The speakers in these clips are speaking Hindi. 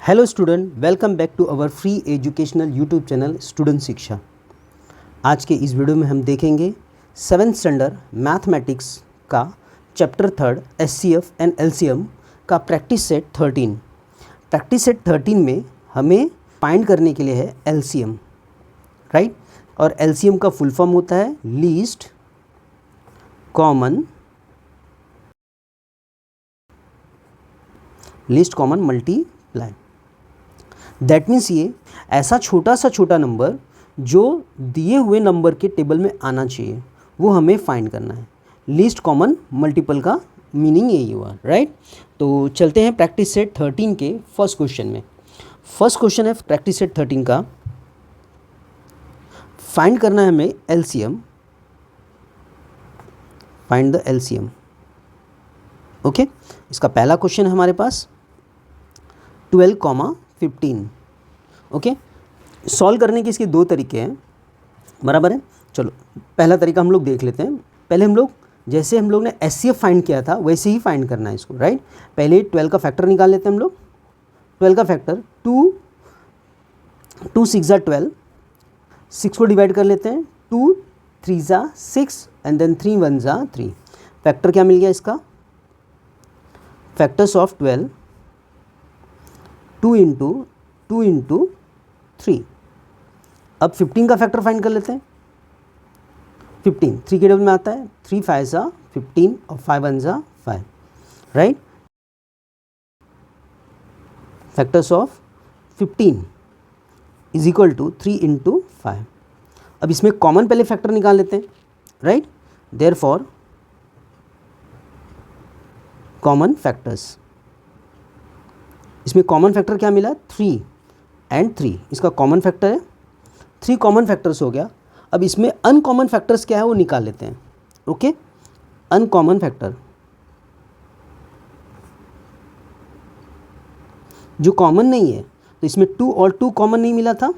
Hello student, welcome back to our free educational YouTube channel student Shiksha. आज के इस वीडियो में हम देखेंगे 7th स्टैंडर्ड मैथमेटिक्स का चैप्टर 3 एचसीएफ एंड एलसीएम का प्रैक्टिस सेट 13। प्रैक्टिस सेट 13 में हमें फाइंड करने के लिए है एलसीएम, राइट। और एलसीएम का फुल फॉर्म होता है least common multiply. That means ये ऐसा छोटा सा छोटा नंबर जो दिए हुए नंबर के टेबल में आना चाहिए वो हमें फाइंड करना है। लीस्ट कॉमन मल्टीपल का मीनिंग यही हुआ, राइट। तो चलते हैं प्रैक्टिस सेट 13 के फर्स्ट क्वेश्चन में। फर्स्ट क्वेश्चन है प्रैक्टिस सेट 13 का, फाइंड करना है हमें LCM, find the LCM. Okay, इसका पहला क्वेश्चन है हमारे पास 12,15। ओके, सॉल्व करने के इसके दो तरीके हैं, बराबर है। चलो पहला तरीका हम लोग देख लेते हैं। पहले हम लोग जैसे हम लोग ने एचसीएफ फाइंड किया था वैसे ही फाइंड करना है इसको, राइट। पहले 12 का फैक्टर निकाल लेते हैं हम लोग। 12 का फैक्टर 2 6 ज़ा 12, 6 को डिवाइड कर लेते हैं। 2 3 ज़ा 6 एंड देन 3 1 ज़ा 3। फैक्टर क्या मिल गया इसका? Factors of 12 2 into 3। अब 15 का फैक्टर फाइंड कर लेते हैं। 15 3 के टेबल में आता है, 3 5 ज़ा 15 और 5 1 ज़ा 5, right. Factors of 15 is equal to 3 into 5। अब इसमें कॉमन पहले फैक्टर निकाल लेते हैं, राइट। देयरफॉर कॉमन फैक्टर्स, इसमें कॉमन फैक्टर क्या मिला? 3 एंड 3, इसका कॉमन फैक्टर है। 3 कॉमन फैक्टर्स हो गया। अब इसमें अनकॉमन फैक्टर्स क्या है वो निकाल लेते हैं। ओके, अनकॉमन फैक्टर जो कॉमन नहीं है, तो इसमें 2 और 2 कॉमन नहीं मिला था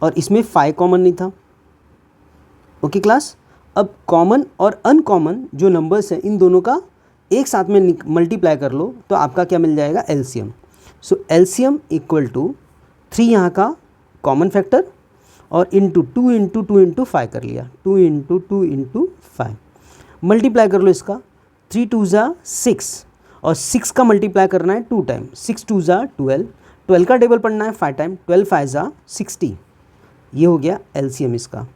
और इसमें 5 कॉमन नहीं था। ओके क्लास, अब कॉमन और अनकॉमन जो नंबर्स हैं इन दोनों का एक साथ में मल्टीप्लाई कर लो तो आपका क्या मिल जाएगा? LCM. So LCM equal to 3 यहाँ का कॉमन फैक्टर और इंटू 2 इंटू 5 कर लिया। 2 इंटू 5 मल्टीप्लाई कर लो इसका। 3 2 ज़ा 6 और 6 का मल्टीप्लाई करना है 2 टाइम। 6 2 ज़ा 12, 12 का टेबल पढ़ना है 5 टाइम। 12 5 ज़ा 60। ये हो गया एलसीएम इसका।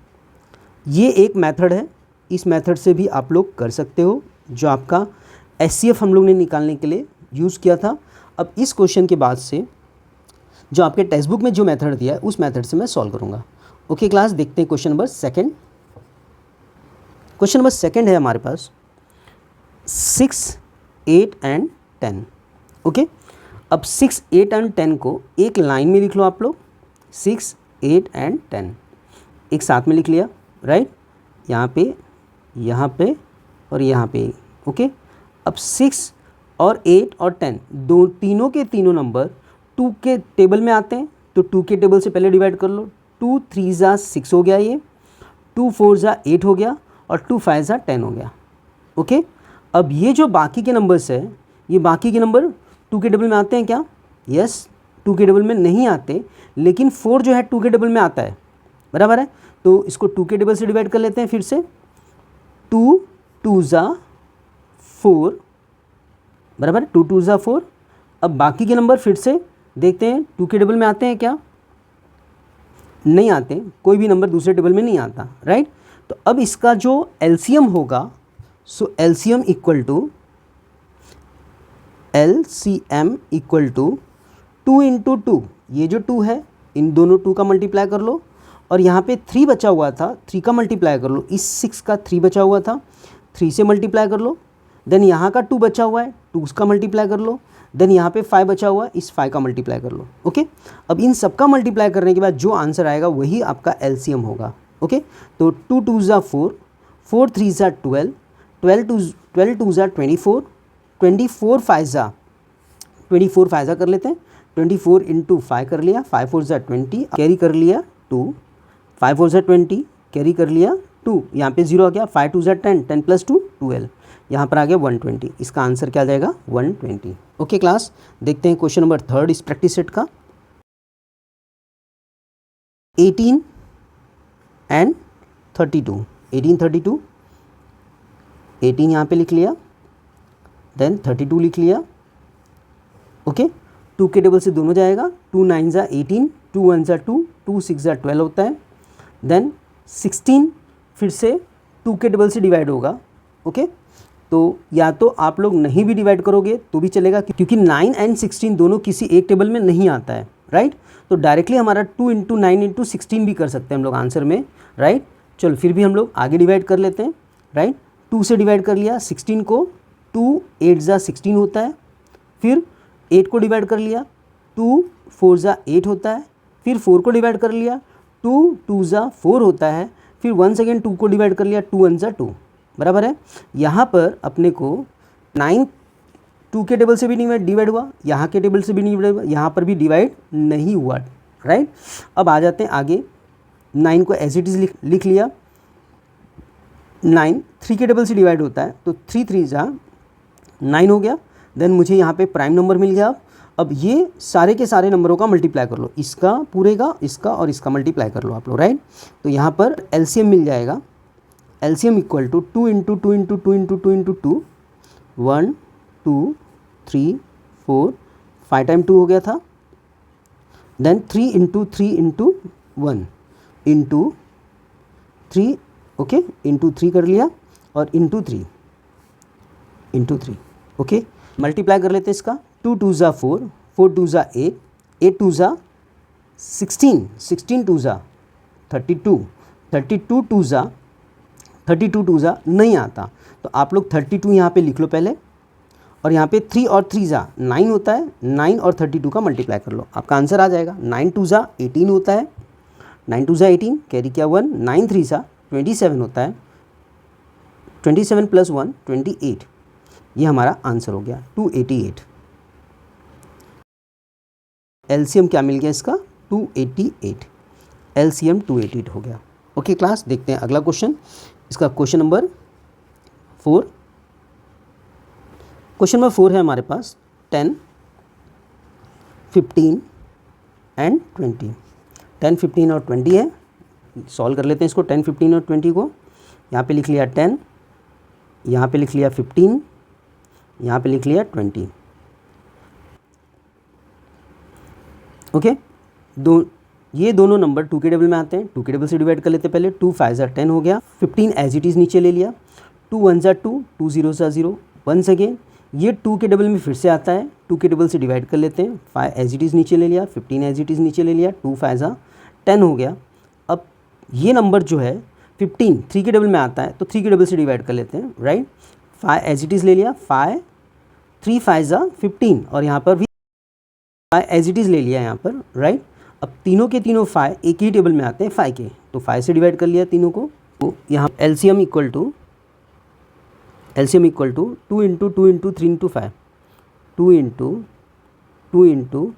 ये एक मेथड है, इस मेथड से भी आप लोग कर सकते हो जो आपका एचसीएफ हम लोग ने निकालने के लिए यूज़ किया था। अब इस क्वेश्चन के बाद से जो आपके टेक्स्ट बुक में जो मेथड दिया है उस मेथड से मैं सॉल्व करूँगा। ओके क्लास, देखते हैं question number second. Question number second है हमारे पास 6 8 एंड 10। ओके, अब 6 8 एंड 10 को एक लाइन में लिख लो आप लोग। 6 8 एंड 10 एक साथ में लिख लिया, राइट। यहाँ पे और यहाँ पे। ओके, अब 6 और 8 और 10 तीनों के तीनों नंबर 2 के टेबल में आते हैं, तो 2 के टेबल से पहले डिवाइड कर लो। 2 3 ज़ा 6 हो गया, ये 2 4 ज़ा 8 हो गया और 2 5 ज़ा 10 हो गया। ओके, अब ये जो बाकी के नंबर्स है, ये बाकी के नंबर 2 के टेबल में आते हैं क्या? यस, 2 के टेबल में नहीं आते, लेकिन 4 जो है 2 के टेबल में आता है, बराबर है। तो इसको 2 के टेबल से डिवाइड कर लेते हैं फिर से। 2 2 ज़ा 4, बराबर, 2 2 ज़ा 4। अब बाकी के नंबर फिर से देखते हैं 2 के टेबल में आते हैं क्या? नहीं आते, कोई भी नंबर दूसरे टेबल में नहीं आता, राइट। तो अब इसका जो एलसीएम होगा, सो एलसीएम इक्वल टू 2 इंटू 2। ये जो 2 है इन दोनों 2 का मल्टीप्लाई कर लो और यहाँ पे 3 बचा हुआ था, 3 का मल्टीप्लाई कर लो। इस 6 का 3 बचा हुआ था, 3 से मल्टीप्लाई कर लो। देन यहाँ का 2 बचा हुआ है, 2 उसका मल्टीप्लाई कर लो। देन यहाँ पे 5 बचा हुआ है, इस 5 का मल्टीप्लाई कर लो। ओके, अब इन सब का मल्टीप्लाई करने के बाद जो आंसर आएगा वही आपका एलसीएम होगा। ओके, तो 2 2 ज़ा 4, 4 3 ज़ा 12, 12 2 ज़ा 24, 24 5 ज़ा कर लेते हैं। 24 इंटू 5 कर लिया, 5 4 ज़ा 20, कैरी कर लिया 2, 5 4 ज़ा 20, कैरी कर लिया 2, यहाँ पे 0 आ गया। 5 2 ज़ा 10, 10 + 2 12, यहाँ पर आ गया 120, इसका आंसर क्या आ जाएगा 120। ओके क्लास, देखते हैं क्वेश्चन नंबर 3 इस प्रैक्टिस सेट का। 18 एंड 32, 18 32, 18 यहाँ पे लिख लिया, देन 32 लिख लिया। ओके, 2 के टेबल से दोनों जाएगा, 2 9 जा 18, 2 1 जा 2, 2 6 जा 12 होता है। देन 16 फिर से 2 के टेबल से डिवाइड होगा। ओके, तो या तो आप लोग नहीं भी डिवाइड करोगे तो भी चलेगा, क्योंकि 9 एंड 16 दोनों किसी एक टेबल में नहीं आता है, राइट। तो डायरेक्टली हमारा 2 × 9 × 16 भी कर सकते हैं हम लोग आंसर में, राइट। चलो फिर भी हम लोग आगे डिवाइड कर लेते हैं, राइट। 2 से डिवाइड कर लिया 16 को, 2 8 जा 16 होता है। फिर 8 को डिवाइड कर लिया, 2 4 जा 8 होता है। फिर 4 को डिवाइड कर लिया, 2 2 जा 4 होता है। फिर 1 सेकेंड 2 को डिवाइड कर लिया, 2 1 जा 2, बराबर है। यहाँ पर अपने को 9 2 के टेबल से भी नहीं डिवाइड हुआ, यहाँ के टेबल से भी नहीं डिवाइड हुआ, यहाँ पर भी डिवाइड नहीं हुआ, राइट। अब आ जाते हैं आगे, 9 को एज इट इज़ लिख लिया। 9 3 के टेबल से डिवाइड होता है, तो 3 3 जा 9 हो गया। देन मुझे यहाँ पे प्राइम नंबर मिल गया। अब ये सारे के सारे नंबरों का मल्टीप्लाई कर लो, इसका पूरे का, इसका और इसका मल्टीप्लाई कर लो आप लोग, राइट। तो यहाँ पर एलसीएम मिल जाएगा, एलसीएम इक्वल टू 2 × 2 × 2 × 2 × 2, 1 2 3 4 5 टाइम 2 हो गया था। देन 3 × 3 × 1 इंटू 3, ओके, इंटू 3 कर लिया, और इंटू 3 ओके। मल्टीप्लाई कर लेते हैं इसका, 2 2 जा 4, 4 2 जा 8, 8 2 जा 16, 16 2 जा 32, 32 2 जा 32 2 जा नहीं आता, तो आप लोग 32 यहाँ पे लिख लो पहले, और यहाँ पे 3 और 3 जा 9 होता है, 9 और 32 का मल्टीप्लाई कर लो, आपका आंसर आ जाएगा। 9 2 जा 18 होता है, 9 2 जा 18, कैरी किया 1, 9 3 जा 27 होता है, 27 + 1 28, ये हमारा आंसर हो गया 288। एलसीएम क्या मिल गया इसका 288, एलसीएम 288 हो गया। ओके क्लास, देखते हैं अगला क्वेश्चन, इसका क्वेश्चन नंबर 4। क्वेश्चन नंबर 4 है हमारे पास 10 15 एंड 20, 10 15 और 20 है। सॉल्व कर लेते हैं इसको, 10 15 और 20 को। यहाँ पे लिख लिया 10, यहाँ पे लिख लिया 15, यहाँ पे लिख लिया 20। ओके, ये दोनों नंबर 2 के टेबल में आते हैं, 2 के टेबल से डिवाइड कर लेते हैं पहले। 2 5 जा 10 हो गया, 15 एज इट इज़ नीचे ले लिया, 2 1 जा 2, 2 0 जा 0, वंस अगेन ये 2 के टेबल में फिर से आता है, 2 के टेबल से डिवाइड कर लेते हैं, 5 एज इट इज़ नीचे ले लिया, 15 एज इट इज़ नीचे ले लिया, 2 5 जा 10 हो गया। अब ये नंबर जो है 15 3 के टेबल में आता है, तो 3 के टेबल से डिवाइड कर लेते हैं, राइट। 5 एज इट इज़ ले लिया, 5 3 5 जा 15, और यहाँ पर भी 5 एज इट इज़ ले लिया यहाँ पर, राइट। अब तीनों के तीनों 5 एक ही टेबल में आते हैं 5 के, तो 5 से डिवाइड कर लिया तीनों को। तो यहाँ एलसीएम इक्वल टू 2 × 2 × 3 × 5, 2 × 2 ×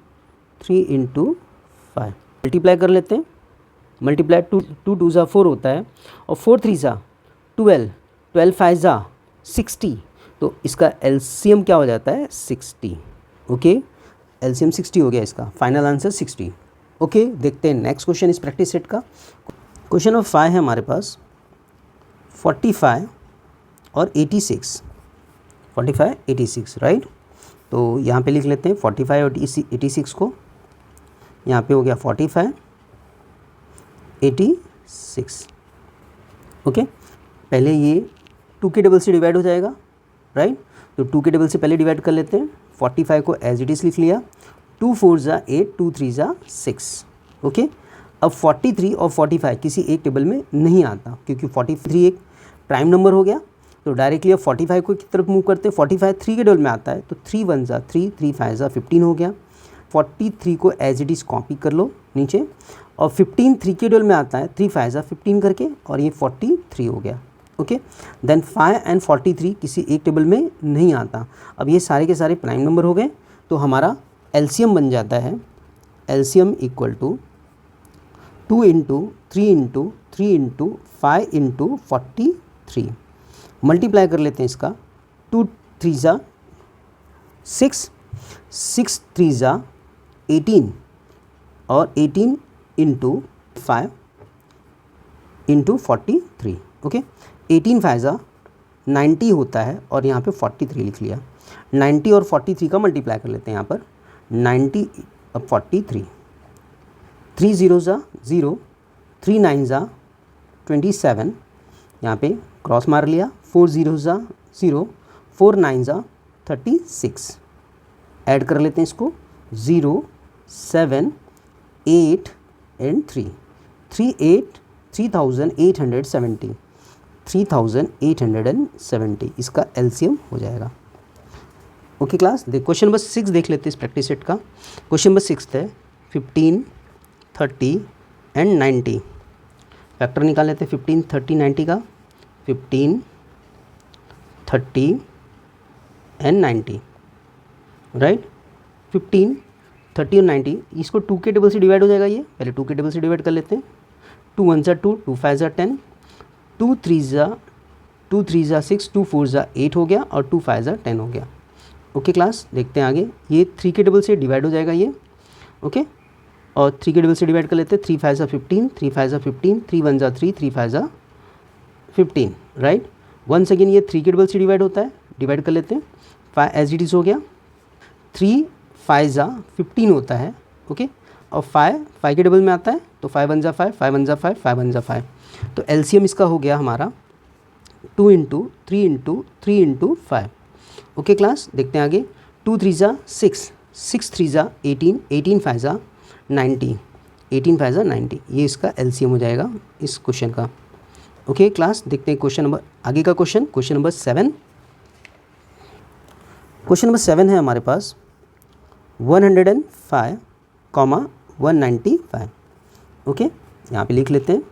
3 × 5 मल्टीप्लाई कर लेते हैं। मल्टीप्लाई 2 2 जा 4 होता है, और 4 3 जा 12, 12 5 जा 60, तो इसका एलसीएम क्या हो जाता है 60। ओके, एलसीएम 60 हो गया, इसका फाइनल आंसर 60। ओके, देखते हैं नेक्स्ट क्वेश्चन इस प्रैक्टिस सेट का। क्वेश्चन नंबर 5 है हमारे पास 45 और 86, 45 86, राइट। तो यहाँ पे लिख लेते हैं 45 और 86 को, यहाँ पे हो गया 45 86। ओके, पहले ये 2 के टेबल से डिवाइड हो जाएगा, राइट। तो 2 के टेबल से पहले डिवाइड कर लेते हैं, 45 को एज इट इज़ लिख लिया, 2 4 जा 8, 2 3 जा 6। ओके, अब 43 और 45 किसी एक टेबल में नहीं आता, क्योंकि 43 एक प्राइम नंबर हो गया, तो डायरेक्टली अब 45 को की तरफ मूव करते हैं। 45 3 के टेबल में आता है, तो 3 1 जा 3, 3 5 जा 15 हो गया। 43 को एज इट इज़ कॉपी कर लो नीचे, और 15 3 के टेबल में आता है, 3 5 जा 15 करके, और ये 43 हो गया। ओके, देन 5 एंड 43 किसी एक टेबल में नहीं आता। अब ये सारे के सारे प्राइम नंबर हो गए, तो हमारा एलसीएम बन जाता है, एलसीएम इक्वल टू 2 × 3 × 3 × 5 × 43। मल्टीप्लाई कर लेते हैं इसका, 2 3 ज़ा 6, 6 3 ज़ा 18 और 18 इंटू 5 इंटू 43। ओके, 18 5 ज़ा 90 होता है और यहाँ पे 43 लिख लिया। 90 और 43 का मल्टीप्लाई कर लेते हैं यहाँ पर, 90 अब 43, 3 0 ज़ा 0, 3 9 ज़ा 27, यहाँ पे क्रॉस मार लिया, 4 0 ज़ा 0, 4 9 ज़ा 36, ऐड कर लेते हैं इसको, 0 7 8 एंड 3, 3870, 3870 इसका एलसीएम हो जाएगा। ओके क्लास, देख क्वेश्चन नंबर 6 देख लेते हैं इस प्रैक्टिस सेट का। क्वेश्चन नंबर 6 है 15 30 एंड 90। फैक्टर निकाल लेते हैं 15 30 90 का, 15 30 एंड 90, राइट। 15 30 और 90 इसको 2 के टेबल से डिवाइड हो जाएगा। ये पहले 2 के टेबल से डिवाइड कर लेते हैं। 2 1 ज़ा 2, 2 5 ज़ा 10, 2 3 ज़ा 6, 2 4 ज़ा 8 हो गया और 2 5 ज़ा 10 हो गया। ओके क्लास, देखते हैं आगे। ये 3 के टेबल से डिवाइड हो जाएगा ये, ओके। और 3 के टेबल से डिवाइड कर लेते हैं। 3 5 ज़ा 15, 3 5 ज़ा 15, 3 1 ज़ा 3, 3 5 ज़ा 15, राइट। वंस अगेन ये 3 के टेबल से डिवाइड होता है, डिवाइड कर लेते हैं। 5 एज इट इज़ हो गया। 3 5 ज़ा 15 होता है, ओके। और 5 के टेबल में आता है तो 5 1 ज़ा 5, 5 1 ज़ा 5, 5 1 ज़ा 5। तो एलसीएम इसका हो गया हमारा 2 into 3 into 3 into 5। Okay class, देखते हैं आगे। 2 3 ज़ा 6, 6 3 ज़ा 18, 18 5 ज़ा 90, 18 5 ज़ा 90, ये इसका एलसीएम हो जाएगा इस क्वेश्चन का। ओके क्लास, देखते हैं क्वेश्चन नंबर आगे का question. Question number 7, question number 7 है हमारे पास 105, 195। ओके, यहाँ पे लिख लेते हैं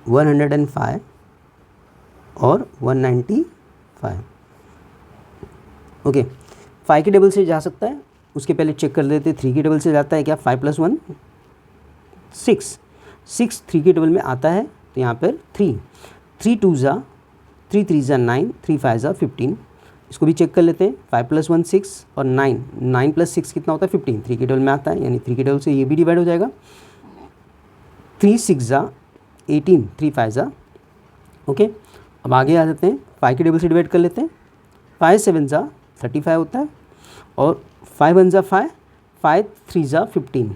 105 और 195। ओके, 5 के टेबल से जा सकता है, उसके पहले चेक कर लेते हैं 3 के टेबल से जाता है क्या। 5 + 1 6, 6 3 के टेबल में आता है तो यहाँ पर 3 2 ज़ा 3 3 ज़ा 9, 3 5 ज़ा 15, इसको भी चेक कर लेते हैं। 5 + 1 6 और 9 + 6 कितना होता है 15, 3 के टेबल में आता है, यानी 3 के टेबल से ये भी डिवाइड हो जाएगा। 3 6 ज़ा 18, 3 5 ज़ा, ओके। अब आगे आ जाते हैं, 5 के टेबल से डिवाइड कर लेते हैं। 5 7 ज़ा 35 होता है और 5 1 ज़ा 5, 5 3 ज़ा 15,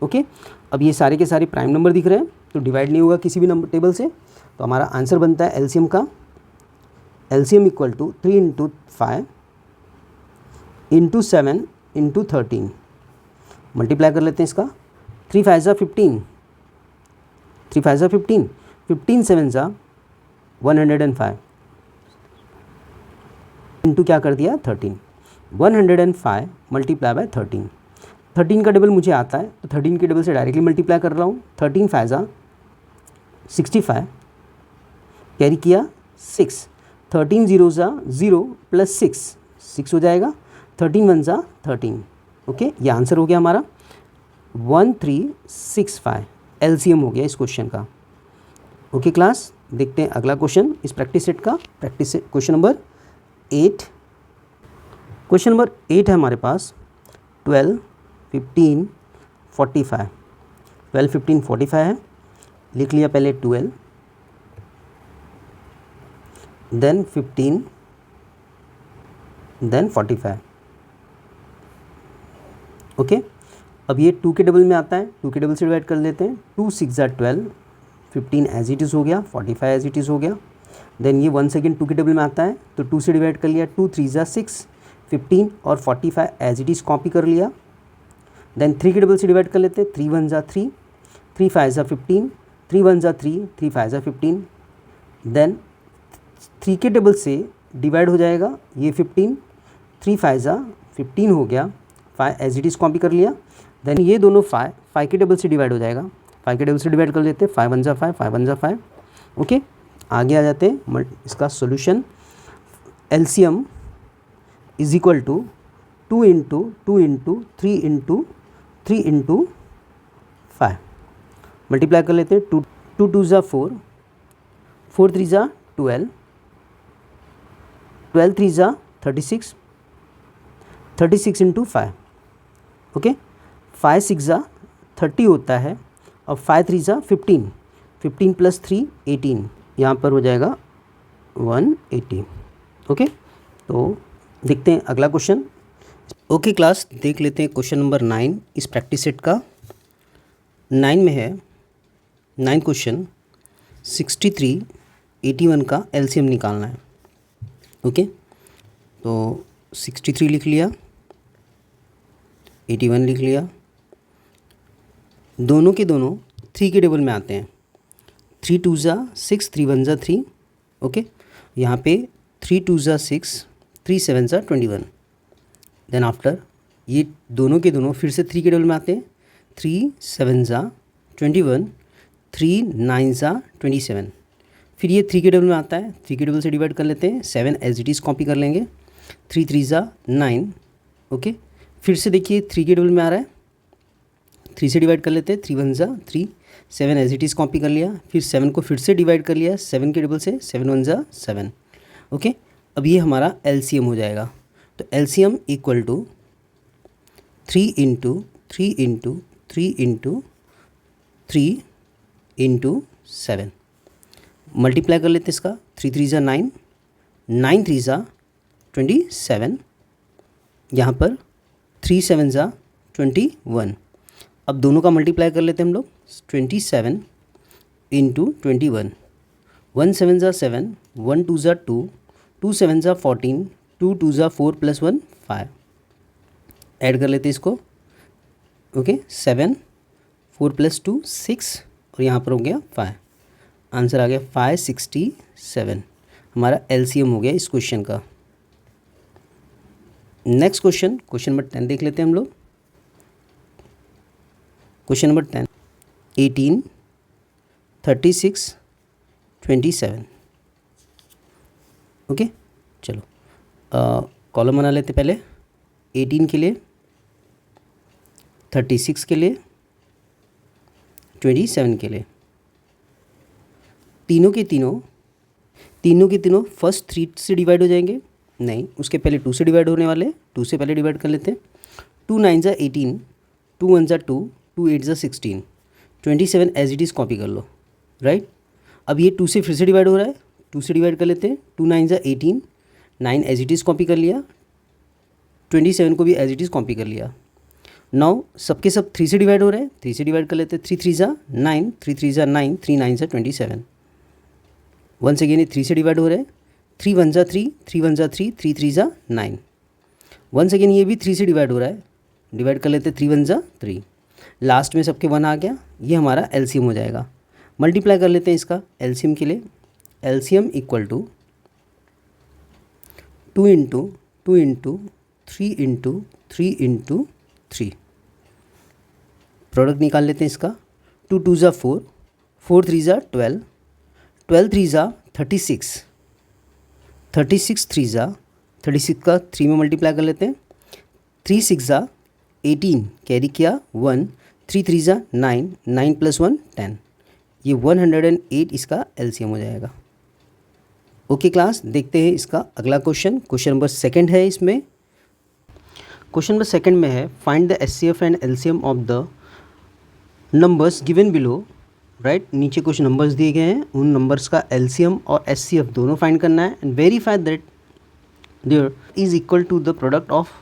ओके। अब ये सारे के सारे प्राइम नंबर दिख रहे हैं तो डिवाइड नहीं होगा किसी भी नंबर टेबल से, तो हमारा आंसर बनता है एलसीएम का, LCM equal to 3 into 5 into 7 into 13। Multiply कर लेते हैं इसका। 3 5 ज़ा 15, 3 5 ज़ा 15, 15 7 ज़ा 105 इंटू क्या कर दिया 13, 105 मल्टीप्लाई बाय 13। 13 का टेबल मुझे आता है तो 13 के टेबल से डायरेक्टली मल्टीप्लाई कर रहा हूँ। 13 5 ज़ा 65, कैरी किया 6, 13 0 ज़ा 0 + 6, 6 हो जाएगा। 13 1 ज़ा 13, ओके। ये आंसर हो गया हमारा 1365, एलसीएम हो गया इस क्वेश्चन का। ओके क्लास, देखते हैं अगला क्वेश्चन इस प्रैक्टिस सेट का। Practice set question number 8। Question number 8 है हमारे पास 12 15 45। 12 15 45 है, लिख लिया पहले 12 देन 15 देन 45, ओके। अब ये 2 के टेबल में आता है, 2 के टेबल से डिवाइड कर लेते हैं। 2 6 ज़ा 12, 15 एज इट इज़ हो गया, 45 एज इट इज़ हो गया। देन ये 1 सेकेंड 2 के टेबल में आता है तो 2 से डिवाइड कर लिया। 2 3 ज़ा 6, 15 और 45 एज इट इज़ कॉपी कर लिया। देन 3 के टेबल से डिवाइड कर लेते हैं। 3 1 ज़ा 3, 3 5 ज़ा 15, 3 1 ज़ा 3, 3 5 ज़ा 15। देन 3 के टेबल से डिवाइड हो जाएगा ये 15, 3 5 ज़ा 15 हो गया, 5 एज इट इज़ कॉपी कर लिया। देन ये दोनों 5 के टेबल से डिवाइड हो जाएगा। 5 के टेबल से डिवाइड कर लेते हैं। 5 1 ज़ा 5, 5 1 ज़ा 5, ओके। आगे आ जाते हैं इसका solution. LCM is equal to 2 into 2 into 3 into 3 into 5। Multiply कर लेते हैं। 2 2 ज़ा 4, 4 3 ज़ा 12, 12 3 ज़ा 36, 36 इंटू 5, ओके। 5 6 ज़ा 30 होता है, और 5 3 ज़ा 15, 15 प्लस 3 18, यहाँ पर हो जाएगा 180, ओके। तो देखते हैं अगला क्वेश्चन। ओके क्लास, देख लेते हैं क्वेश्चन नंबर 9 इस प्रैक्टिस सेट का। 9 में है, 9 क्वेश्चन 63 81 का एलसीएम निकालना है, ओके। तो 63 लिख लिया, 81 लिख लिया, दोनों के दोनों 3 के टेबल में आते हैं। 3 2 ज़ा 6, 3 1 ज़ा 3, ओके। यहाँ पे 3 2 ज़ा 6, 3 7 ज़ा 21। देन आफ्टर ये दोनों के दोनों फिर से 3 के टेबल में आते हैं। 3 7 ज़ा 21, 3 9 ज़ा 27। फिर ये 3 के टेबल में आता है, 3 के टेबल से डिवाइड कर लेते हैं। 7 एज इट इज़ कॉपी कर लेंगे। 3 3 ज़ा 9, ओके। फिर से देखिए 3 के टेबल में आ रहा है, 3 से डिवाइड कर लेते हैं। 3 1 ज़ा 3, 7 एज इट इज़ कॉपी कर लिया। फिर 7 को फिर से डिवाइड कर लिया 7 के टेबल से। 7 1 ज़ा 7, ओके। अब ये हमारा एलसीएम हो जाएगा। तो LCM equal to 3 into 3 into 3 into 3 into 7, multiply कर लेते इसका। 3 3 ज़ा 9, 9 3 ज़ा 27, यहाँ पर 3 7 ज़ा 21। अब दोनों का मल्टीप्लाई कर लेते हैं हम लोग। 27 इंटू 21, 1 7 ज़ा 7, 1 2 ज़ा 2, 2 7 ज़ा 14, 2 2 ज़ा 4 प्लस 1 5। ऐड कर लेते इसको, ओके। 7 4 प्लस 2 6, और यहाँ पर हो गया 5। आंसर आ गया 567। हमारा एलसीएम हो गया इस क्वेश्चन का। नेक्स्ट क्वेश्चन, क्वेश्चन नंबर 10 देख लेते हैं हम लोग। Question number 10, 18 36 27, okay. चलो कॉलम बना लेते पहले। 18 के लिए, 36 के लिए, 27 के लिए। तीनों के तीनों फर्स्ट 3 से डिवाइड हो जाएंगे। नहीं, उसके पहले 2 से डिवाइड होने वाले। 2 से पहले डिवाइड कर लेते हैं। 2 9 ज़ा 18, 2 1 ज़ा 2, 2 8 ज़ा 16, 27 एज इट इज़ कॉपी कर लो, राइट। अब ये 2 से फिर से डिवाइड हो रहा है। 2 से डिवाइड कर लेते हैं। 2 9 ज़ा 18, 9 एज इट इज़ कॉपी कर लिया। 27 को भी एज इट इज़ कॉपी कर लिया। नाउ सबके सब 3 से डिवाइड हो रहे हैं। 3 से डिवाइड कर लेते हैं। 3 3 ज़ा 9, 3 3 ज़ा 9, 3 9 ज़ा 27। वंस अगेन ये 3 से डिवाइड हो रहे हैं। 3 1 ज़ा 3, 3 1 ज़ा 3, 3 3 ज़ा 9। वंस अगेन ये भी 3 से डिवाइड हो रहा है। डिवाइड कर लेते हैं। 3 1 ज़ा 3। लास्ट में सबके 1 आ गया। ये हमारा एलसीएम हो जाएगा। मल्टीप्लाई कर लेते हैं इसका एलसीएम के लिए। LCM equal to 2 into 2 into 3 into 3 into 3। Product निकाल लेते हैं इसका। 2 2 ज़ा 4, 4 3 ज़ा 12, 12 3 ज़ा 36, 36 3 ज़ा 36 का 3 में मल्टीप्लाई कर लेते हैं। 3 6 ज़ा 18, कैरी किया 1, 3 3 ज़ा 9, 9 प्लस 1 10। ये 108 इसका एलसीएम हो जाएगा। ओके क्लास, देखते हैं इसका अगला क्वेश्चन। क्वेश्चन नंबर 2 है इसमें। क्वेश्चन नंबर 2 में है, find the HCF and LCM of the numbers given below, right. नीचे कुछ नंबर्स दिए गए हैं, उन नंबर्स का एलसीएम और एचसीएफ दोनों फाइंड करना है। And verify that there is equal to the product of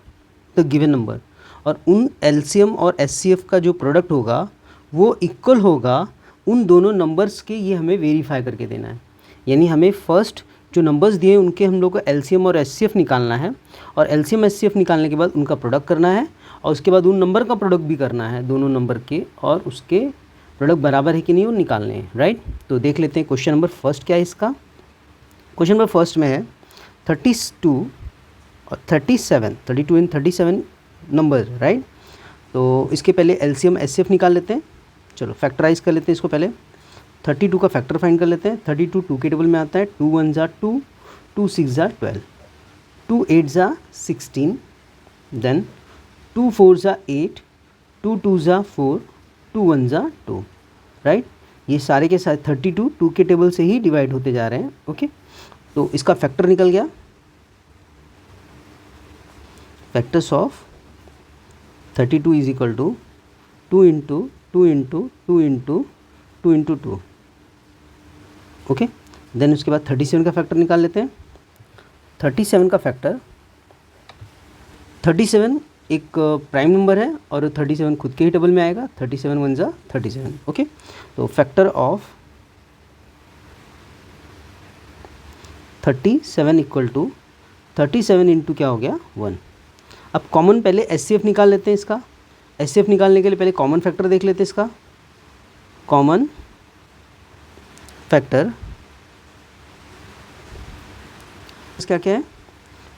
the given number. और उन एलसीएम और एचसीएफ का जो प्रोडक्ट होगा वो इक्वल होगा उन दोनों नंबर्स के, ये हमें वेरीफाई करके देना है। यानी हमें फर्स्ट जो नंबर्स दिए उनके हम लोग को एलसीएम और एचसीएफ निकालना है, और एलसीएम एचसीएफ निकालने के बाद उनका प्रोडक्ट करना है, और उसके बाद उन नंबर का प्रोडक्ट भी करना है दोनों नंबर के, और उसके प्रोडक्ट बराबर है कि नहीं वो निकालने हैं, राइट। तो देख लेते हैं क्वेश्चन नंबर 1 क्या है इसका। क्वेश्चन नंबर 1 में है 32 और 37, 32 एंड 37 नंबर, राइट। तो इसके पहले एलसीएम एचसीएफ निकाल लेते हैं। चलो फैक्टराइज कर लेते हैं इसको पहले। 32 का फैक्टर फाइंड कर लेते हैं। 32 2 के टेबल में आता है। 2 1 ज़ा 2, 2 6 ज़ा 12, 2 8 ज़ा 16, देन 2 4 ज़ा 8, 2 2 ज़ा 4, 2 1 ज़ा 2, राइट। ये सारे के साथ 32 2 के टेबल से ही डिवाइड होते जा रहे हैं, ओके। तो इसका फैक्टर निकल गया। Factors of 32 is equal to 2 into 2 into 2 into 2 into 2। Okay, then उसके बाद 37 का फैक्टर निकाल लेते हैं। 37 का फैक्टर, 37 एक प्राइम नंबर है और 37 खुद के ही टेबल में आएगा, 37 वन जा 37। ओके, तो factor of 37 equal to 37 into क्या हो गया 1। अब कॉमन पहले HCF निकाल लेते हैं इसका। HCF निकालने के लिए पहले कॉमन फैक्टर देख लेते हैं इसका। कॉमन फैक्टर इसका क्या है,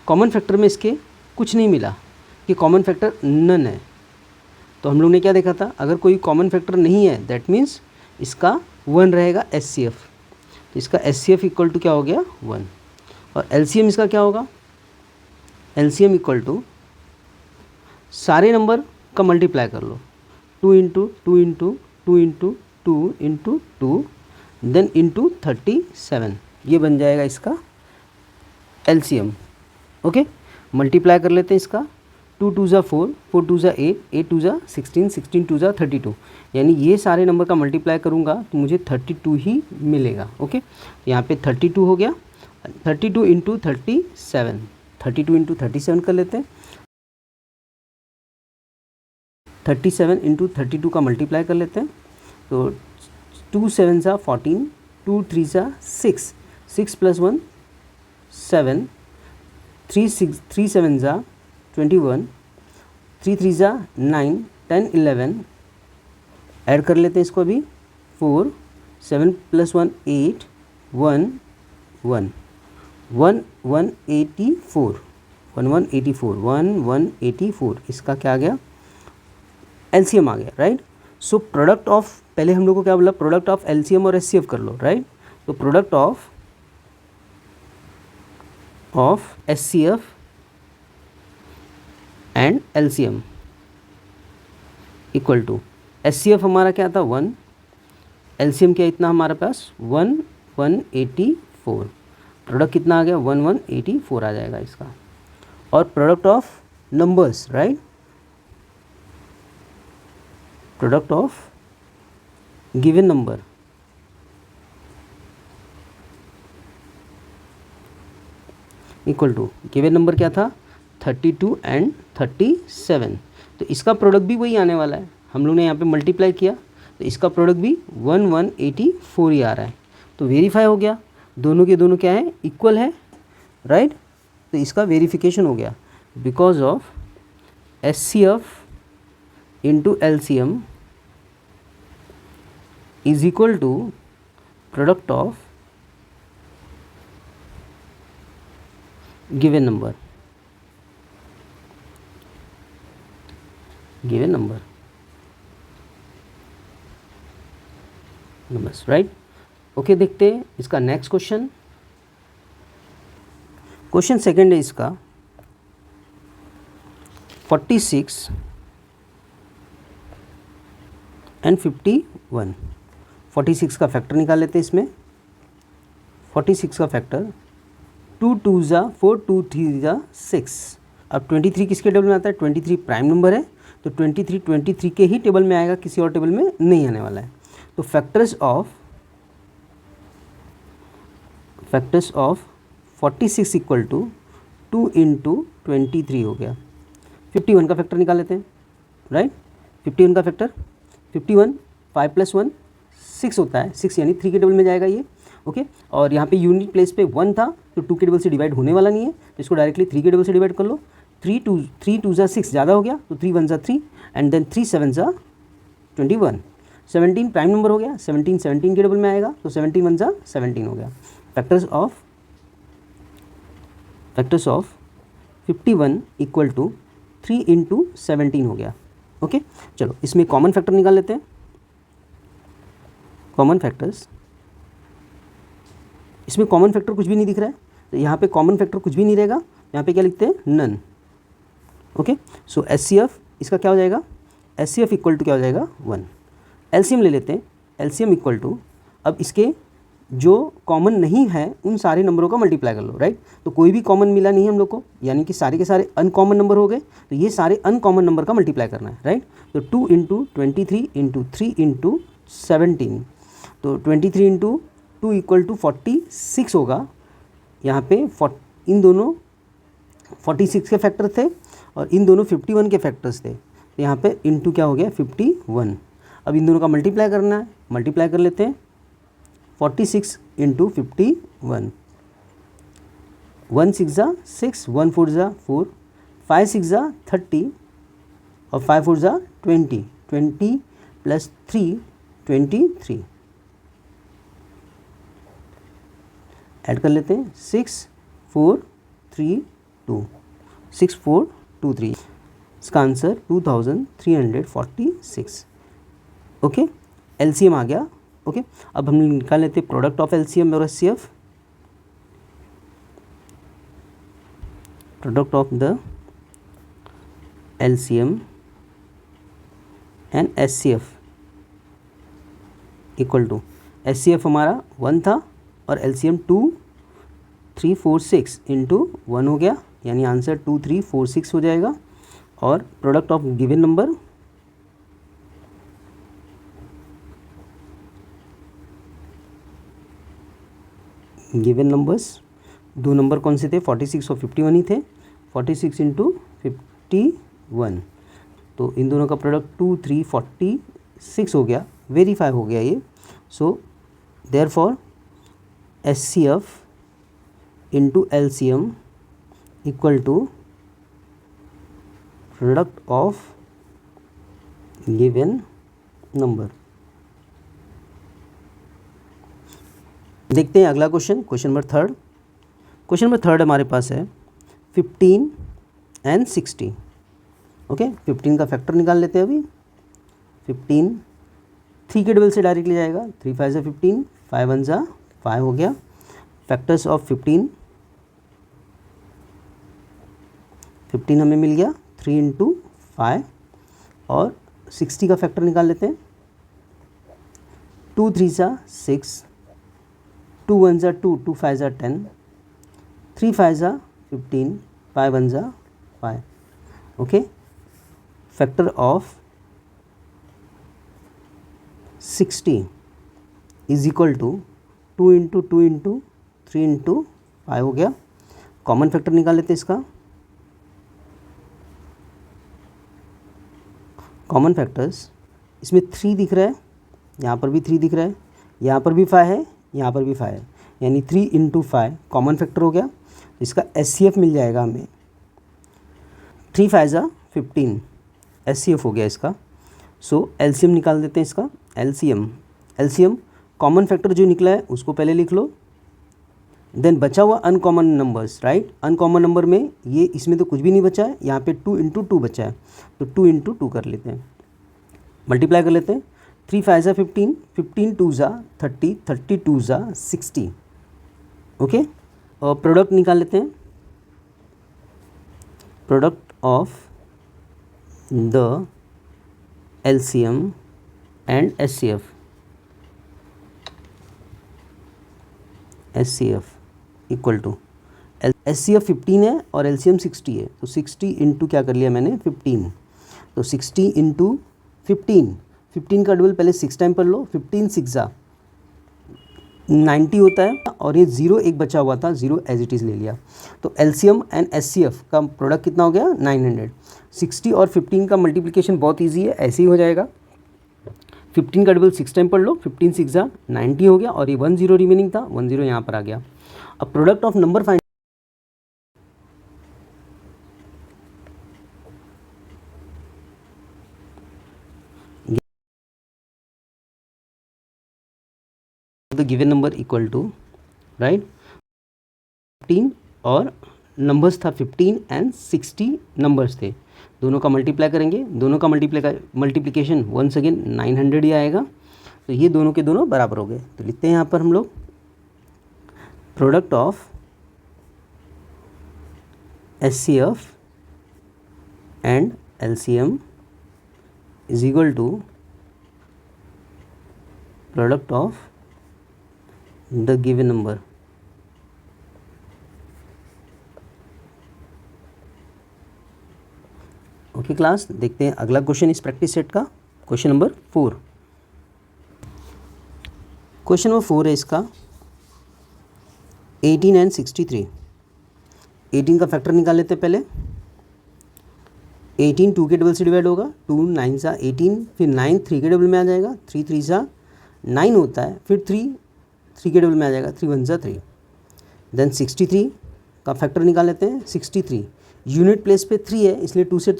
कॉमन फैक्टर में इसके कुछ नहीं मिला कि कॉमन फैक्टर नन है। तो हम लोग ने क्या देखा था, अगर कोई कॉमन फैक्टर नहीं है दैट मीन्स इसका 1 रहेगा HCF। तो इसका HCF इक्वल टू क्या हो गया 1। और LCM इसका क्या होगा, LCM इक्वल टू सारे नंबर का मल्टीप्लाई कर लो, 2 into 2 into 2 into 2 into 2 then into 37, ये बन जाएगा इसका LCM। ओके, मल्टीप्लाई कर लेते हैं इसका, 2 2 ज़ा 4, 4 2 ज़ा 8, 8 2 ज़ा 16, 16 2 ज़ा 32, यानी ये सारे नंबर का मल्टीप्लाई करूँगा तो मुझे 32 ही मिलेगा। ओके, यहाँ पे 32 हो गया, 32 इंटू 37, 32 इंटू 37 कर लेते हैं। 37 इंटू 32 का मल्टीप्लाई कर लेते हैं, तो 2 7 ज़ा 14, 2 3 ज़ा 6, 6 प्लस 1 7, 3 7 ज़ा 21, 3 3 ज़ा 9, 10 11, ऐड कर लेते हैं इसको अभी, 4 7 प्लस 1 8, 1 1 1 184, 1184, 1184, इसका क्या आ गया LCM आ गया, राइट। सो प्रोडक्ट ऑफ, पहले हम लोग को क्या बोला, प्रोडक्ट ऑफ LCM और HCF कर लो, राइट। तो product of HCF and LCM equal to, HCF हमारा क्या था 1, LCM क्या इतना हमारे पास 1 184, प्रोडक्ट कितना आ गया 1 184 आ जाएगा इसका। और product of numbers, right, product of given number equal to, given number क्या था 32 एंड 37, तो इसका प्रोडक्ट भी वही आने वाला है। हम लोग ने यहाँ पे मल्टीप्लाई किया तो इसका प्रोडक्ट भी 1 184 ही आ रहा है। तो वेरीफाई हो गया, दोनों के दोनों क्या है इक्वल है, राइट। तो इसका वेरिफिकेशन हो गया, because of HCF into LCM is equal to product of given number, given number numbers, right. Okay, देखते हैं इसका नेक्स्ट क्वेश्चन। क्वेश्चन सेकंड है इसका 46 एंड 51। 46 का फैक्टर निकाल लेते हैं इसमें। 46 का फैक्टर 2 2 ज़ा 4, 2 3 ज़ा 6। अब 23 किसके टेबल में आता है, 23 प्राइम नंबर है, तो 23 के ही टेबल में आएगा, किसी और टेबल में नहीं आने वाला है। तो factors of 46 equal to 2 into 23 हो गया। 51 का फैक्टर निकाल लेते हैं, राइट। 51 का फैक्टर 51, 5 प्लस 1 6 होता है, 6 यानी 3 के टेबल में जाएगा ये। ओके, और यहाँ पे यूनिट प्लेस पे 1 था तो 2 के टेबल से डिवाइड होने वाला नहीं है, तो इसको डायरेक्टली 3 के टेबल से डिवाइड कर लो। 3 2 ज़ा 6 ज़्यादा हो गया, तो 3 1 ज़ा 3 एंड देन 3 7 ज़ा 21। 17 प्राइम नंबर हो गया, 17 के टेबल में आएगा, तो 17 1 ज़ा 17 हो गया। Factors of 51 equal to 3 into 17 हो गया। ओके, चलो इसमें कॉमन फैक्टर निकाल लेते हैं। कॉमन फैक्टर्स, इसमें कॉमन फैक्टर कुछ भी नहीं दिख रहा है, तो यहाँ पे कॉमन फैक्टर कुछ भी नहीं रहेगा, यहाँ पे क्या लिखते हैं नन। ओके, सो HCF इसका क्या हो जाएगा, HCF इक्वल टू क्या हो जाएगा 1। LCM ले लेते हैं, LCM इक्वल टू, अब इसके जो कॉमन नहीं है उन सारे नंबरों का मल्टीप्लाई कर लो, राइट। तो कोई भी कॉमन मिला नहीं है हम लोग को, यानी कि सारे के सारे अनकॉमन नंबर हो गए, तो ये सारे अनकॉमन नंबर का मल्टीप्लाई करना है, राइट। तो 2 इंटू 23 इंटू 3 इंटू 17, तो 23 इंटू 2 इक्वल टू 46 होगा। यहाँ पे इन दोनों 46 के फैक्टर थे और इन दोनों 51 के फैक्टर्स थे, तो यहाँ पे इंटू क्या हो गया 51। अब इन दोनों का मल्टीप्लाई करना है, मल्टीप्लाई कर लेते हैं। 46 इंटू 51, 1 6 ज़ा 6, 1 4 ज़ा 4, 5 6 ज़ा 30 और 5 4 ज़ा 20, 20 प्लस 3 23। ऐड कर लेते हैं 6 4 3 2, 6 4 2 3, इसका आंसर 2346। ओके, एलसीएम आ गया। ओके, अब हम निकाल लेते हैं प्रोडक्ट ऑफ एलसीएम और HCF. Product of the LCM and HCF equal to, HCF हमारा 1 था और एलसीएम 2 3 4 6 इंटू 1 हो गया, यानी आंसर 2346 हो जाएगा। और product of given number, given numbers, दो नंबर कौन से थे 46 और 51 ही थे, 46 इंटू 51, तो इन दोनों का प्रोडक्ट 2346 हो गया, वेरीफाई हो गया ये। So therefore HCF into LCM equal to product of given number. देखते हैं अगला question, question number third. Question number third हमारे पास है 15 एंड 60। ओके, 15 का फैक्टर निकाल लेते हैं अभी। 15 3 के डबल से डायरेक्टली जाएगा, 3 5 ज़ा 15, 5 1 ज़ा 5 हो गया। फैक्टर्स ऑफ 15 हमें मिल गया 3 इंटू 5, और 60 का फैक्टर निकाल लेते हैं। 2 3 ज़ा 6, 2 1 ज़ा 2, 2 5 ज़ा 10, 3 5 ज़ा 15, 5 1 ज़ा 5। Okay, factor of 60 is equal to 2 into 2 into 3 into 5 हो गया। कॉमन फैक्टर निकाल लेते हैं इसका। कॉमन फैक्टर्स, इसमें 3 दिख रहा है, यहाँ पर भी 3 दिख रहा है, यहाँ पर भी 5 है, यहाँ पर भी 5 है, यानी 3 इंटू 5 कॉमन फैक्टर हो गया। तो इसका एचसीएफ मिल जाएगा हमें 3 5 ज़ा 15, एचसीएफ हो गया इसका। सो एलसीएम निकाल देते हैं इसका। एलसीएम कॉमन फैक्टर जो निकला है उसको पहले लिख लो, देन बचा हुआ uncommon numbers, right. Uncommon number में ये, इसमें तो कुछ भी नहीं बचा है, यहाँ पे 2 इंटू 2 बचा है, तो 2 इंटू 2 कर लेते हैं, मल्टीप्लाई कर लेते हैं। 3 5 ज़ा 15, 15 2 ज़ा 30, 30 2 ज़ा 60। ओके, और प्रोडक्ट निकाल लेते हैं। Product of the LCM and HCF, HCF equal to, HCF 15 है और एलसीएम 60 है, तो 60 इंटू क्या कर लिया मैंने 15, तो 60 इंटू 15 का डबल पहले 6 टाइम कर लो, 15 6 ज़ा 90 होता है, और ये 0 एक बचा हुआ था, 0 एज इट इज़ ले लिया। तो एलसीएम एंड एचसीएफ का प्रोडक्ट कितना हो गया 900। 60 और 15 का मल्टीप्लिकेशन बहुत ईजी है, ऐसे ही हो जाएगा। 15 का डबल 6 टाइम पढ़ लो, 15 6 ज़ा 90 हो गया, और ये 1 0 रिमेनिंग था, 1 0 यहाँ पर आ गया। अब product of number find, the given number equal to, right, 15 और नंबर्स था 15 एंड 60 नंबर्स थे, दोनों का मल्टीप्लाई करेंगे, दोनों का मल्टीप्लिकेशन वंस अगेन 900 ही आएगा, तो ये दोनों के दोनों बराबर हो गए। तो लिखते हैं यहाँ पर हम लोग product of HCF and LCM is equal to product of the given number. Okay class, देखते हैं अगला क्वेश्चन इस प्रैक्टिस सेट का, क्वेश्चन नंबर 4। क्वेश्चन नंबर 4 है इसका 18 एंड 63। 18 का फैक्टर निकाल लेते हैं पहले। 18 2 के डबल से डिवाइड होगा, 2 9 सा 18, फिर 9 3 के डबल में आ जाएगा, 3 3 सा 9 होता है, फिर 3 3 के डबल में आ जाएगा, 3 1 सा 3। देन 63 का फैक्टर निकाल लेते हैं। 63 यूनिट प्लेस पे 3 है, इसलिए 2 से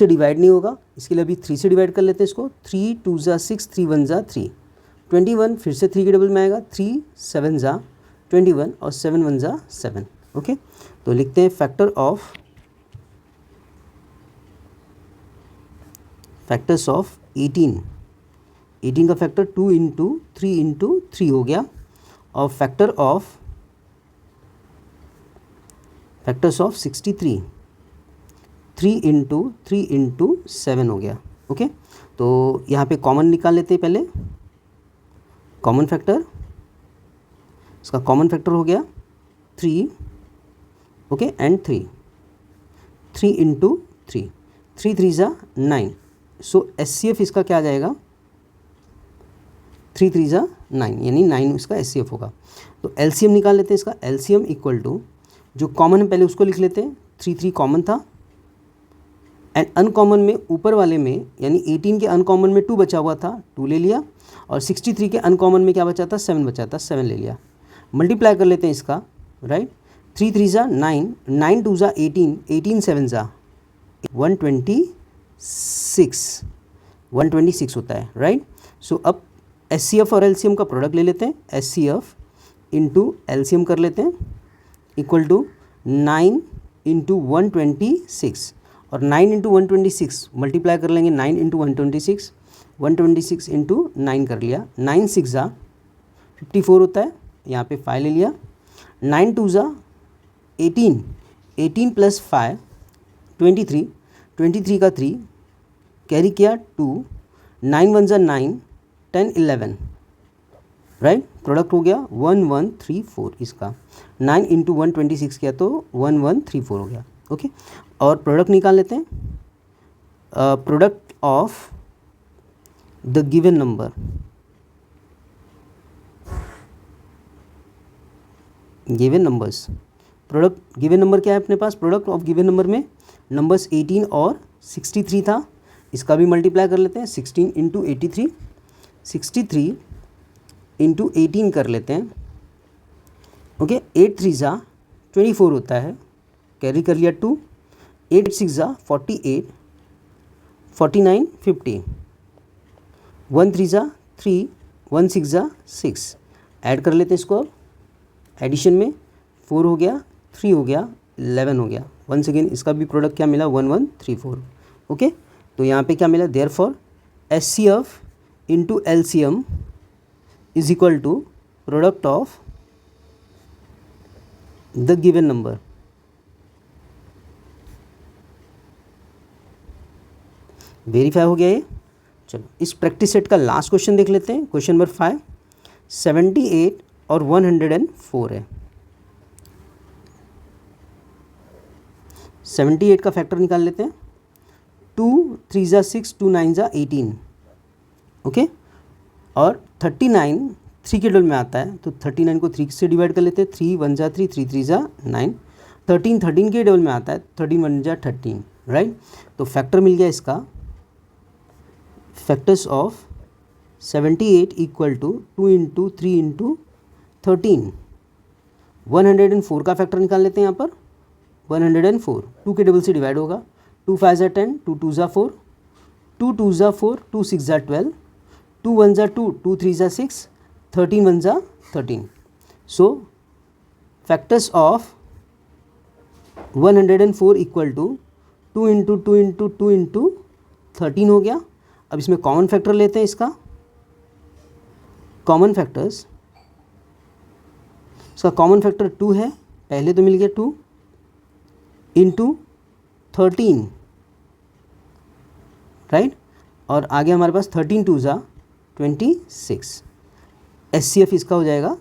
डिवाइड नहीं होगा, इसके लिए अभी 3 से डिवाइड कर लेते हैं इसको। 3 2 ज़ा 6, 3 1 ज़ा 3, 21 फिर से 3 के डबल में आएगा, 3 7 ज़ा 21 और 7 1 ज़ा 7। ओके, तो लिखते हैं फैक्टर्स ऑफ 18। 18 का फैक्टर 2 इंटू 3 इंटू 3 हो गया, और फैक्टर्स ऑफ 63 3 इंटू 3 इंटू 7 हो गया। ओके, तो यहाँ पे कॉमन निकाल लेते हैं पहले। कॉमन फैक्टर, इसका कॉमन फैक्टर हो गया 3, ओके, एंड 3 इंटू 3 3 ज़ा 9। सो SCF इसका क्या आ जाएगा, 3 3 ज़ा 9, यानी 9 इसका SCF होगा। तो LCM निकाल लेते हैं इसका। LCM इक्वल टू, जो कॉमन है पहले उसको लिख लेते हैं, 3 3 कॉमन था, एंड अनकॉमन में ऊपर वाले में यानी 18 के अनकॉमन में 2 बचा हुआ था, 2 ले लिया, और 63 के अनकॉमन में क्या बचा था, 7 बचा था, 7 ले लिया। मल्टीप्लाई कर लेते हैं इसका, राइट। 3 3 ज़ा 9, 9 2 ज़ा 18, 18 7 ज़ा 126 होता है, राइट। सो अब SCF और LCM का प्रोडक्ट ले लेते हैं। SCF इंटू LCM कर लेते हैं, इक्वल टू 9 इंटू 126, और 9 इंटू 126 मल्टीप्लाई कर लेंगे, 9 इंटू 126 इंटू 9 कर लिया, 9 6 ज़ा 54 होता है, यहाँ पे 5 ले लिया, 9 2 ज़ा 18, 18 प्लस 5 23, 23 का 3 कैरी किया 2, 9 1 ज़ा 9, 10 11, राइट। प्रोडक्ट हो गया 1134 इसका। 9 इंटू 126 किया तो 1134 हो गया। ओके, और प्रोडक्ट निकाल लेते हैं। Product of the given number, given numbers, product given number क्या है अपने पास, प्रोडक्ट ऑफ गिवन नंबर में नंबर्स 18 और 63 था, इसका भी मल्टीप्लाई कर लेते हैं। 16 इंटू 83, 63 इंटू 18 कर लेते हैं। ओके, 8 3 ज़ा 24 होता है, कैरी कर लिया 2, 8 6 ज़ा 48, 49 50, 1 3 ज़ा 3, 1 6 ज़ा 6, ऐड कर लेते हैं इसको। एडिशन में 4 हो गया, 3 हो गया, 11 हो गया। वंस अगेन इसका भी प्रोडक्ट क्या मिला, 1134। ओके, तो यहाँ पे क्या मिला, therefore SCF into LCM is equal to product of the given number. Verify हो गया ये। चलो इस प्रैक्टिस सेट का लास्ट क्वेश्चन देख लेते हैं, क्वेश्चन नंबर 5। 78 और 104 है। 78 का फैक्टर निकाल लेते हैं। 2 3 ज़ा 6, 2 9 ज़ा 18, ओके, और 39 3 के डबल में आता है, तो 39 को 3 से डिवाइड कर लेते हैं। 3 1 ज़ा 3, 3 3 ज़ा 9, 13 13 के डबल में आता है, 13 1 ज़ा 13, राइट। तो फैक्टर मिल गया इसका, factors of 78 equal to 2 into 3 into 13। 104 का फैक्टर निकाल लेते हैं यहाँ पर। 104 2 के डबल से डिवाइड होगा। 2 5 ज़ा 10, 2 2 ज़ा 4, 2 2 ज़ा 4, 2 6 ज़ा 12, 2 1 ज़ा 2, 2 3 ज़ा 6, 13 1 ज़ा 13। So factors of 104 equal to 2 into 2 into 2 into 13 हो गया। अब इसमें कॉमन फैक्टर लेते हैं इसका। कॉमन फैक्टर्स, इसका कॉमन फैक्टर 2 है, पहले तो मिल गया 2 इंटू 13, राइट, और आगे हमारे पास 13 2 ज़ा 26। SCF इसका हो जाएगा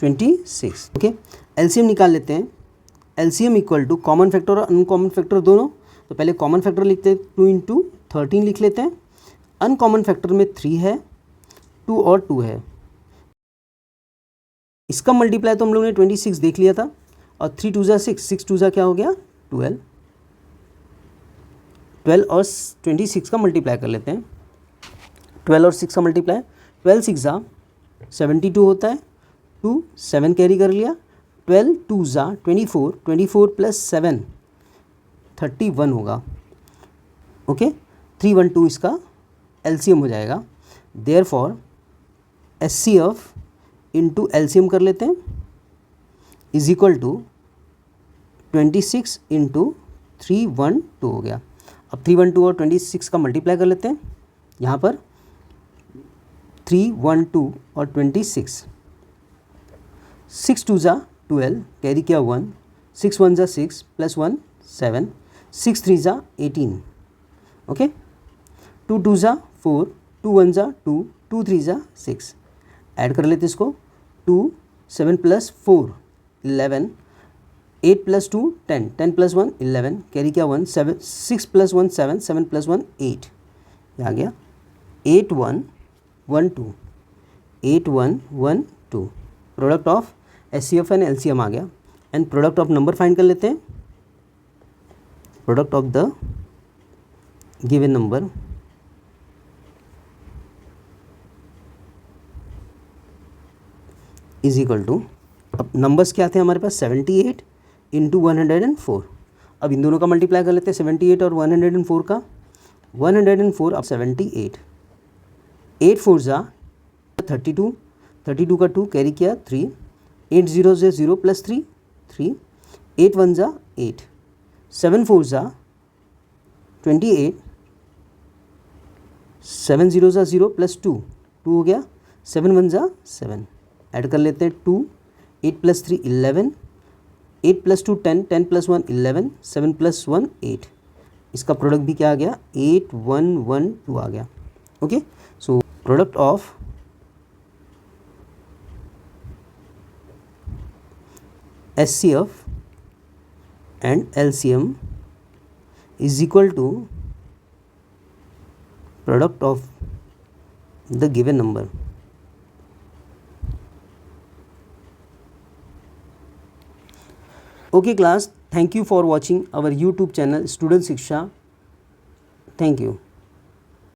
26। ओके, एलसीएम निकाल लेते हैं। LCM equal to common factor और अनकॉमन फैक्टर दोनों। तो पहले कॉमन फैक्टर लिखते हैं, 2 इंटू 13 लिख लेते हैं। अनकॉमन फैक्टर में 3 है, 2 और 2 है। इसका मल्टीप्लाई तो हम लोगों ने 26 देख लिया था, और 3 2 6, 6 2 क्या हो गया 12। 12 और 26 का मल्टीप्लाई कर लेते हैं। 12 और 6 का मल्टीप्लाई, 12 6 72 होता है, 2 7 कैरी कर लिया, 12 2 24, 24 प्लस 7 31 होगा। ओके, 312 इसका एलसीएम हो जाएगा। देयरफॉर एचसीएफ इंटू एलसीएम कर लेते हैं इज इक्वल टू 26 इंटू 312 हो गया। अब 312 और 26 का मल्टीप्लाई कर लेते हैं। यहाँ पर 312 और 26, 6 2 12 कैरी किया 1, 6 1 6 प्लस 1 7, 6 3 18। ओके, 2 2 4, 2 1 2, 2 3 6। ऐड कर लेते इसको, 2 7 प्लस 4 11, 8 प्लस 2 10, 10 प्लस 1 11 कैरी किया 1, 7 6 प्लस 1 7, 7 प्लस 1 8। ये आ गया 8 1 1 2, 8 1 1 2। Product of HCF and LCM आ गया। And product of number find कर लेते हैं। Product of the given number is equal to, अब नंबर्स क्या थे हमारे पास 78 इंटू 104। अब इन दोनों का मल्टीप्लाई कर लेते हैं, 78 और 104 का। 104 अब 78, 8 4 32, 32 का 2 कैरी किया 3, 8 0 0 प्लस 3 3, 8 1 8, 7 4 28, 7 0 0 प्लस 2 2 हो गया, 7 1 7। ऐड कर लेते हैं 2, 8 प्लस 3 11, 8 प्लस 2 10, 10 प्लस 1 11, 7 प्लस 1 8। इसका प्रोडक्ट भी क्या आ गया 8 1 1 2 आ गया। Okay, so product of HCF and LCM is equal to product of the given number. Okay class, thank you for watching our YouTube channel Student Shiksha. Thank you.